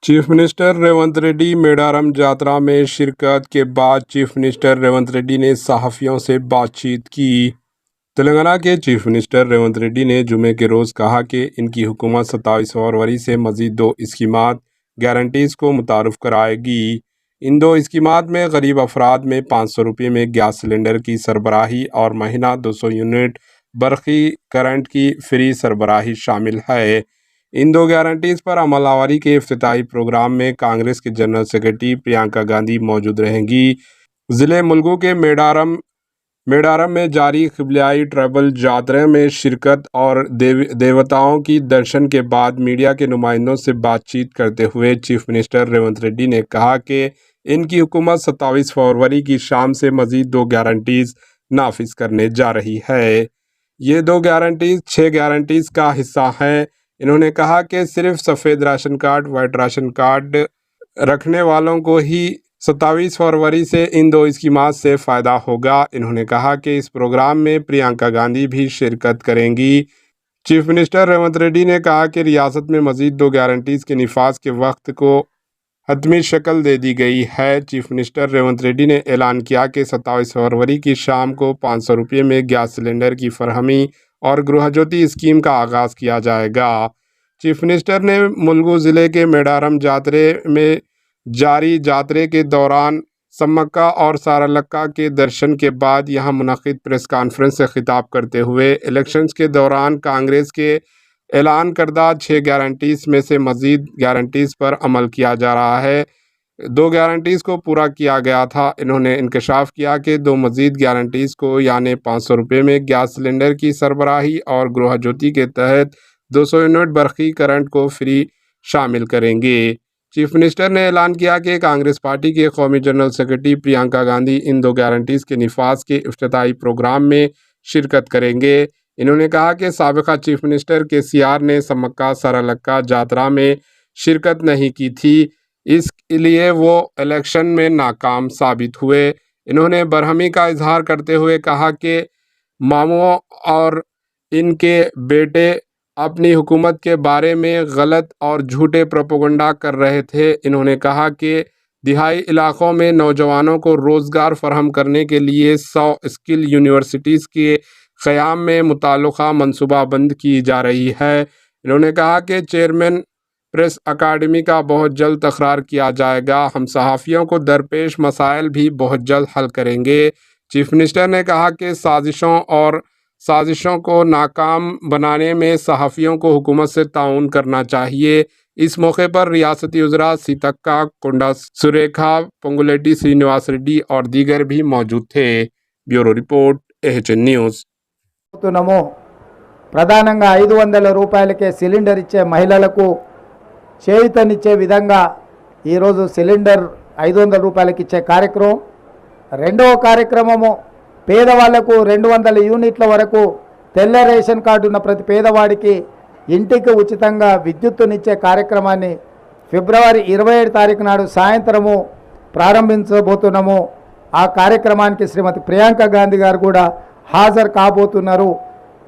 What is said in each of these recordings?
Chief minister Revanth Reddy Medaram यात्रा में शिरकत के बाद चीफ मिनिस्टर रेवंत रेड्डी ने सहाफ़ियों से बातचीत की। तेलंगाना के चीफ मिनिस्टर रेवंत रेड्डी ने जुमे के रोज़ कहा कि इनकी हुकूमत 27 फरवरी से मज़ीद 2 स्कीमात गारंटीज़ को मुतारुफ़ कराएगी। इन 2 स्कीमात में गरीब अफराद में 500 रुपये में गैस सिलेंडर की सरबराही और महीना 200 यूनिट बरक़ी करंट की फ्री सरबराही शामिल है। इन 2 गारंटीज़ पर अमलावरी के इफ्तिताही प्रोग्राम में कांग्रेस के जनरल सेक्रेटरी प्रियंका गांधी मौजूद रहेंगी। ज़िले मुलगू के मेडारम में जारी क़िबलाई ट्राइबल यात्रा में शिरकत और देवताओं की दर्शन के बाद मीडिया के नुमाइंदों से बातचीत करते हुए चीफ मिनिस्टर रेवंत रेड्डी ने कहा कि इनकी हुकूमत 27 फरवरी की शाम से मज़ीद 2 गारंटीज़ नाफिज करने जा रही है। ये 2 गारंटीज़ 6 गारंटीज़ का हिस्सा हैं। इन्होंने कहा कि सिर्फ सफ़ेद ration card, white ration card रखने वालों को ही 27 फरवरी से इन 2 स्कीमात से फ़ायदा होगा। इन्होंने कहा कि इस प्रोग्राम में प्रियंका गांधी भी शिरकत करेंगी। चीफ मिनिस्टर रेवंत रेड्डी ने कहा कि रियासत में मज़ीद 2 गारंटीज़ के निफाज के वक्त को हतमी शक्ल दे दी गई है। चीफ मिनिस्टर रेवंत रेड्डी ने ऐलान किया कि 27 फरवरी की शाम को 500 रुपये में गैस सिलेंडर की फरहमी और गृह ज्योति स्कीम का आगाज़ किया जाएगा। चीफ मिनिस्टर ने मुलगू ज़िले के मेडारम यात्रे में जारी यात्रे के दौरान सम्मक्का और सारलक्का के दर्शन के बाद यहां मुनक़िद प्रेस कॉन्फ्रेंस से खिताब करते हुए इलेक्शंस के दौरान कांग्रेस के ऐलान करदा 6 गारंटीज़ में से मज़ीद गारंटीज़ पर अमल किया जा रहा है। 2 गारंटीज़ को पूरा किया गया था। इन्होंने इंकशाफ किया कि 2 मज़ीद गारंटीज़ को यानी 500 रुपये में गैस सिलेंडर की सरबराही और गृह ज्योति के तहत 200 यूनिट बरक़ी करंट को फ्री शामिल करेंगे। चीफ मिनिस्टर ने ऐलान किया कि कांग्रेस पार्टी के कौमी जनरल सेक्रेटरी प्रियंका गांधी इन 2 गारंटीज़ के निफाज के इफ्तिताही प्रोग्राम में शिरकत करेंगे। इन्होंने कहा कि साबिक़ा चीफ मिनिस्टर KCR ने सम्मक्का सारलक्का यात्रा में शिरकत नहीं की थी, इसलिए वो इलेक्शन में नाकाम साबित हुए। इन्होंने बरहमी का इजहार करते हुए कहा कि मामू और इनके बेटे अपनी हुकूमत के बारे में गलत और झूठे प्रोपेगेंडा कर रहे थे। इन्होंने कहा कि दिहाई इलाक़ों में नौजवानों को रोज़गार फराहम करने के लिए 100 स्किल यूनिवर्सिटीज़ के क़याम में मुताल्लिक़ा मनसूबाबंद की जा रही है। इन्होंने कहा कि चेयरमैन प्रेस अकादमी का बहुत जल्द तकरार किया जाएगा। हम सहाफ़ियों को दरपेश मसाइल भी बहुत जल्द हल करेंगे। चीफ मिनिस्टर ने कहा कि साजिशों को नाकाम बनाने में सहाफ़ियों को हुकूमत से ताउन करना चाहिए। इस मौके पर रियासती वज़रा सीतक्का कोंडा सुरेखा, पोंगुलेटी श्रीनिवास रेड्डी और दीगर भी मौजूद थे। Bureau report AHN news. ప్రధానంగా 500 రూపాయలకే సిలిండర్ ఇచ్చే మహిళలకు చేయూతనిచ్చే విధంగా ఈరోజు సిలిండర్ 500 రూపాయలకి ఇచ్చే కార్యక్రమం. రెండవ కార్యక్రమము పేదవాళ్లకు 200 యూనిట్ల వరకు తెల్ల రేషన్ కార్డు ఉన్న ప్రతి పేదవాడికి ఇంటికి ఉచితంగా విద్యుత్తునిచ్చే కార్యక్రమాన్ని ఫిబ్రవరి 27 తారీఖు నాడు సాయంత్రము ప్రారంభించబోతున్నాము. ఆ కార్యక్రమానికి శ్రీమతి ప్రియాంక గాంధీ గారు కూడా హాజరు కాబోతున్నారు.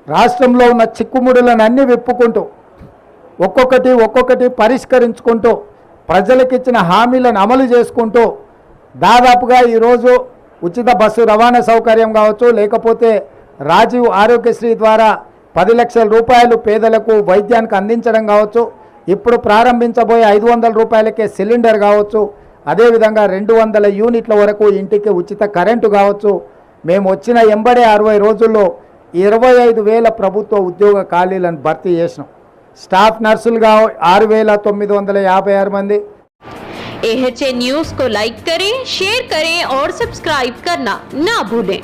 రాష్ట్రంలో ఉన్న చిక్కుముడులను అన్ని విప్పుకుంటూ ఒక్కొక్కటి పరిష్కరించుకుంటూ ప్రజలకు ఇచ్చిన హామీలను అమలు చేసుకుంటూ దాదాపుగా ఈరోజు ఉచిత బస్సు రవాణా సౌకర్యం కావచ్చు, లేకపోతే రాజీవ్ ఆరోగ్యశ్రీ ద్వారా 10 లక్షల రూపాయలు పేదలకు వైద్యానికి అందించడం కావచ్చు, ఇప్పుడు ప్రారంభించబోయే 500 రూపాయలకే సిలిండర్ కావచ్చు, అదేవిధంగా 200 యూనిట్ల వరకు ఇంటికి ఉచిత కరెంటు కావచ్చు. మేము వచ్చిన 60 రోజుల్లో 25,000 ప్రభుత్వ ఉద్యోగ ఖాళీలను భర్తీ చేసినాం. స్టాఫ్ నర్సులుగా 6,956 మంది. AHN न्यूज़ को लाइक करें, शेयर करें और सब्सक्राइब करना ना भूलें।